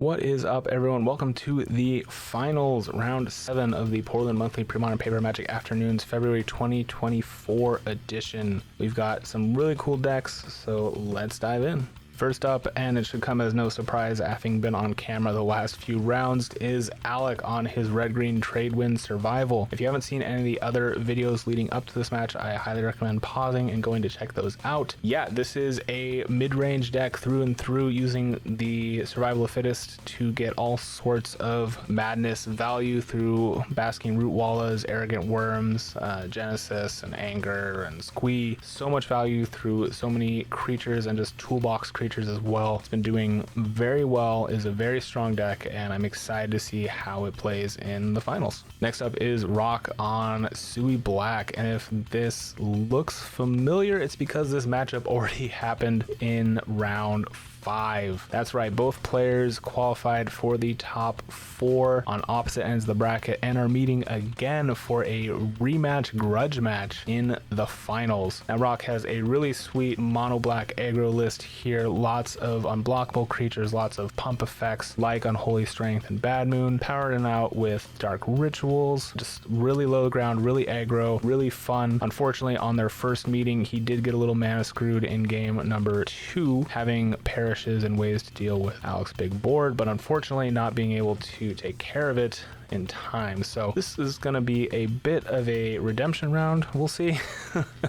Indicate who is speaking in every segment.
Speaker 1: What is up, everyone? Welcome to the finals, round 7 of the Portland Monthly Premodern Paper Magic Afternoons February 2024 edition. We've got some really cool decks, so let's dive in. First up, and it should come as no surprise having been on camera the last few rounds, is Alec on his red-green trade wind survival. If you haven't seen any of the other videos leading up to this match, I highly recommend pausing and going to check those out. Yeah, this is a mid-range deck through and through, using the survival of fittest to get all sorts of madness value through basking root wallas, arrogant worms, genesis and anger and squee. So much value through so many creatures and just toolbox creatures as well. It's been doing very well, is a very strong deck, and I'm excited to see how it plays in the finals. Next up is Rock on Sui Black, and if this looks familiar, it's because this matchup already happened in round 5. That's right, both players qualified for the top 4 on opposite ends of the bracket and are meeting again for a rematch grudge match in the finals. Now Rock has a really sweet mono black aggro list here, lots of unblockable creatures, lots of pump effects like Unholy Strength and Bad Moon, powered out with dark rituals, just really low ground, really aggro, really fun. Unfortunately, on their first meeting, he did get a little mana screwed in game number 2, having perishes and ways to deal with Alec's big board, but unfortunately not being able to take care of it in time. So this is going to be a bit of a redemption round. We'll see.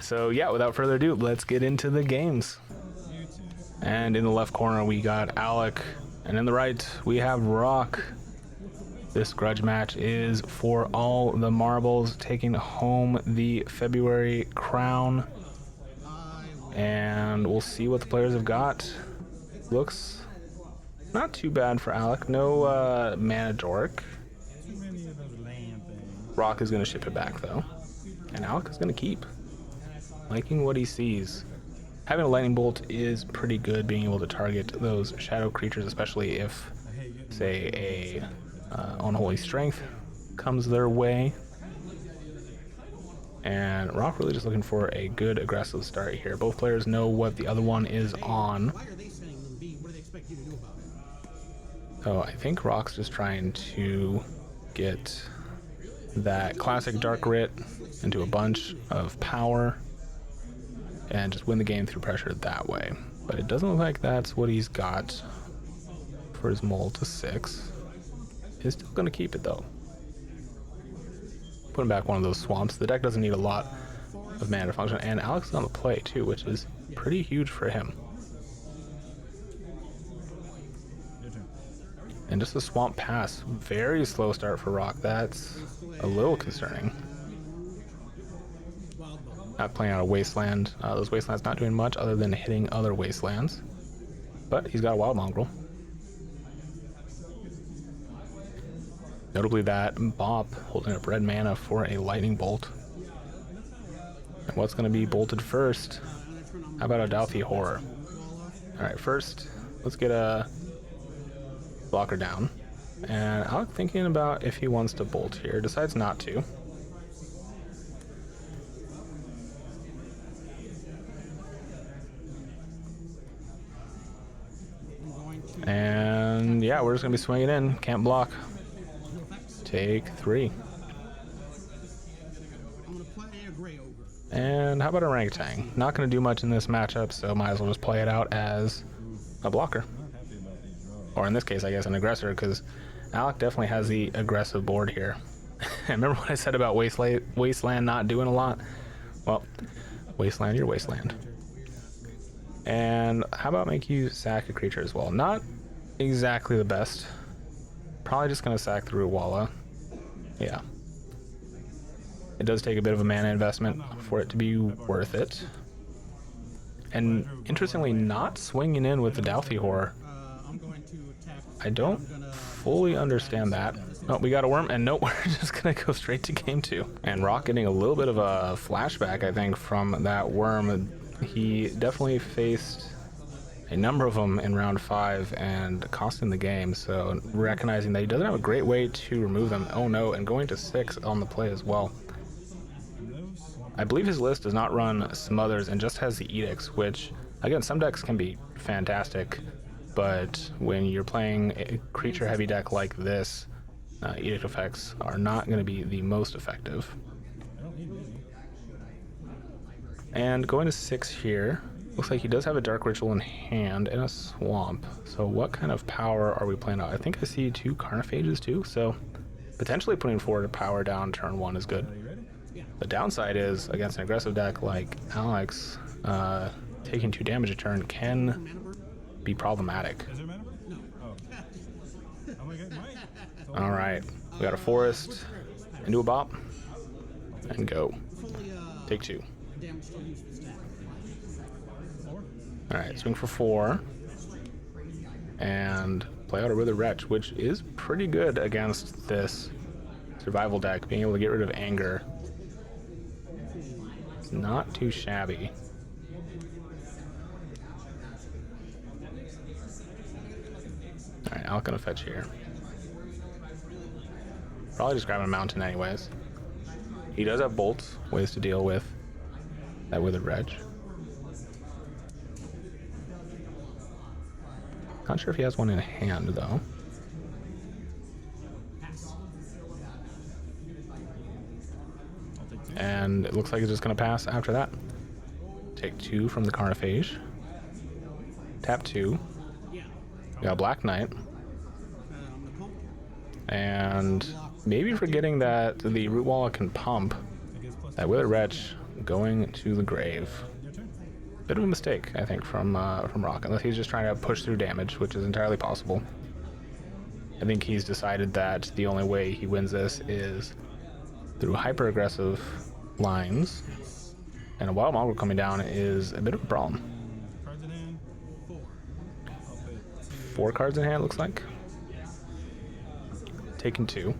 Speaker 1: So yeah, without further ado, let's get into the games. And in the left corner, we got Alec, and in the right, we have Rock. This grudge match is for all the marbles, taking home the February crown. And we'll see what the players have got. Looks not too bad for Alec. No mana dork. Rock is going to ship it back though, and Alec is going to keep. Liking what he sees. Having a lightning bolt is pretty good, being able to target those shadow creatures, especially if, say, a Unholy Strength comes their way. And Rock really just looking for a good aggressive start here. Both players know what the other one is on. So I think Rock's just trying to get that classic Dark Writ into a bunch of power and just win the game through pressure that way. But it doesn't look like that's what he's got for his mole to 6. He's still going to keep it though. Putting back one of those swamps. The deck doesn't need a lot of mana to function, and Alex is on the play too, which is pretty huge for him. And just a swamp pass. Very slow start for Rock. That's a little concerning. Not playing out a wasteland. Those wastelands not doing much other than hitting other wastelands. But he's got a wild mongrel. Notably that Bop holding up red mana for a lightning bolt. And what's going to be bolted first? How about a Dauthi Horror? Alright, first, let's get a blocker down. And Alec thinking about if he wants to bolt here, decides not to. And yeah, we're just gonna be swinging in. Can't block. Take 3. And how about a orangutan? Not gonna do much in this matchup, so might as well just play it out as a blocker. Or in this case, I guess an aggressor, because Alec definitely has the aggressive board here. Remember what I said about Wasteland not doing a lot? Well, Wasteland, your Wasteland. And how about make you sack a creature as well? Not exactly the best. Probably just going to sack the Root Walla. Yeah. It does take a bit of a mana investment for it to be worth it. And interestingly, not swinging in with the Dauthi Horror. I don't fully understand that. Oh, we got a worm, and nope, we're just gonna go straight to game 2. And Rock getting a little bit of a flashback, I think, from that worm. He definitely faced a number of them in round 5 and costing the game, so recognizing that he doesn't have a great way to remove them. Oh no, and going to 6 on the play as well. I believe his list does not run Smothers and just has the Edicts, which, again, some decks can be fantastic, but when you're playing a creature-heavy deck like this, Edict effects are not going to be the most effective. And going to 6 here, looks like he does have a Dark Ritual in hand and a Swamp. So what kind of power are we playing out? I think I see 2 Carnophages too, so potentially putting forward a power down turn 1 is good. The downside is, against an aggressive deck like Alex, taking 2 damage a turn can be problematic. Alright, we got a Forest, into a Bop, and go. Take 2. Alright, swing for 4. And play out a Withered Wretch, which is pretty good against this survival deck. Being able to get rid of anger. It's not too shabby. Alright, Al's gonna fetch here. Probably just grabbing a mountain anyways. He does have bolts, ways to deal with that Withered Wretch. Not sure if he has one in hand though. And it looks like he's just gonna pass after that. Take 2 from the Carnophage. Tap 2. We got a Black Knight. And maybe forgetting that the Root Wall can pump. That Withered Wretch going to the grave. Bit of a mistake, I think, from Rock, unless he's just trying to push through damage, which is entirely possible. I think he's decided that the only way he wins this is through hyper-aggressive lines, and a Wild Mongrel coming down is a bit of a problem. 4 cards in hand, looks like. Taking 2.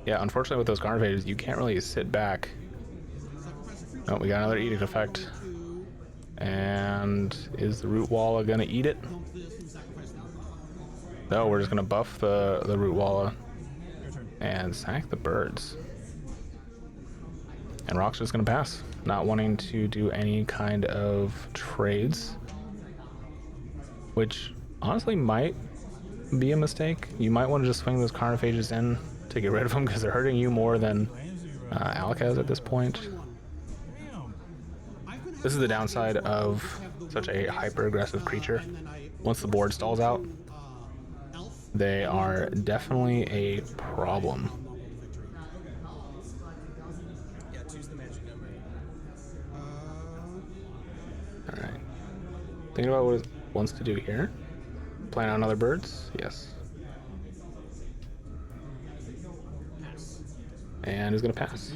Speaker 1: Yeah, unfortunately with those Carnophages, you can't really sit back. Oh, we got another Edict effect. And is the Root Walla gonna eat it? No, we're just gonna buff the Root Walla and sack the birds. And Rock's just gonna pass, not wanting to do any kind of trades, which honestly might be a mistake. You might want to just swing those Carnophages in to get rid of them because they're hurting you more than Alec has at this point. This is the downside of such a hyper-aggressive creature. Once the board stalls out, they are definitely a problem. Alright. Thinking about what it wants to do here. Playing on other birds? Yes. And is going to pass.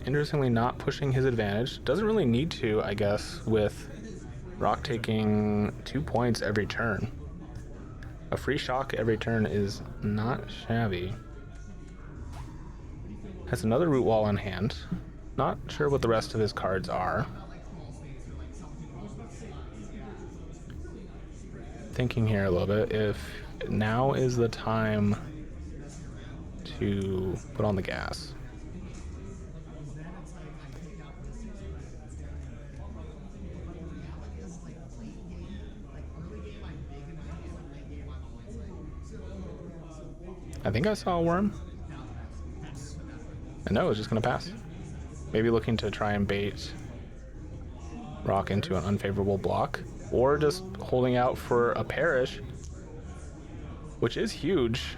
Speaker 1: Interestingly, not pushing his advantage. Doesn't really need to, I guess, with Rock taking 2 points every turn. A free shock every turn is not shabby. Has another Root Wall in hand. Not sure what the rest of his cards are. Thinking here a little bit, if now is the time to put on the gas. I think I saw a worm. And no, it's just gonna pass. Maybe looking to try and bait Rock into an unfavorable block, or just holding out for a Perish, which is huge.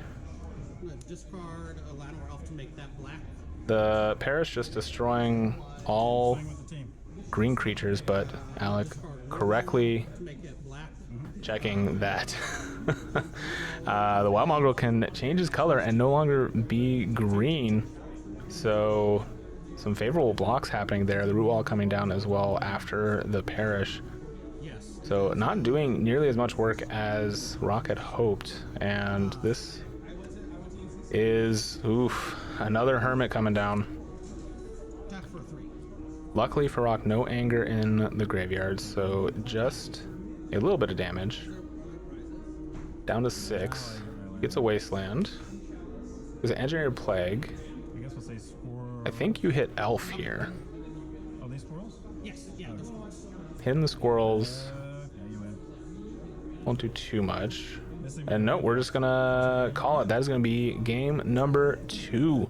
Speaker 2: Discard a land or elf to make that black.
Speaker 1: The Perish just destroying all green creatures, but Alec correctly checking that the Wild Mongrel can change his color and no longer be green. So some favorable blocks happening there. The Root Wall coming down as well after the Perish. So not doing nearly as much work as Rock had hoped. And this is, another Hermit coming down. Luckily for Rock, no anger in the graveyard, so just a little bit of damage. Down to 6. Gets a Wasteland. There's an Engineered Plague. I think you hit Elf here.
Speaker 2: Yes, yeah,
Speaker 1: Hitting the squirrels.
Speaker 3: Yeah, you win.
Speaker 1: Won't do too much.
Speaker 3: Missing
Speaker 1: And no, we're just gonna call it. That is gonna be game number 2.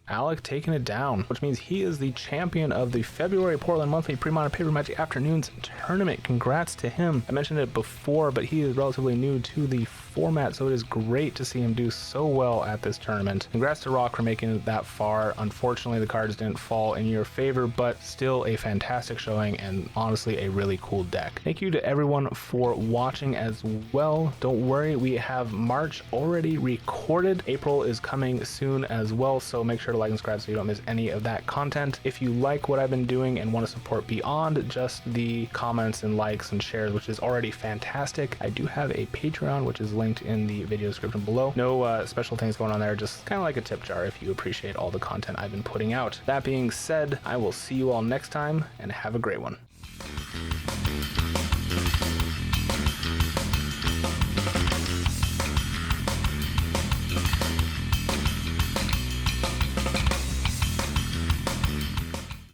Speaker 1: Alec taking it down, which means he is the champion of the February Portland Monthly Premodern Paper Magic Afternoons tournament. Congrats to him. I mentioned it before, but he is relatively new to the format, so it is great to see him do so well at this tournament. Congrats to Rock for making it that far. Unfortunately, the cards didn't fall in your favor, but still a fantastic showing and honestly a really cool deck. Thank you to everyone for watching as well. Don't worry, we have March already recorded. April is coming soon as well, so make sure to like and subscribe so you don't miss any of that content. If you like what I've been doing and want to support beyond just the comments and likes and shares, which is already fantastic, I do have a Patreon, which is linked in the video description below. No special things going on there, just kind of like a tip jar if you appreciate all the content I've been putting out. That being said, I will see you all next time and have a great one.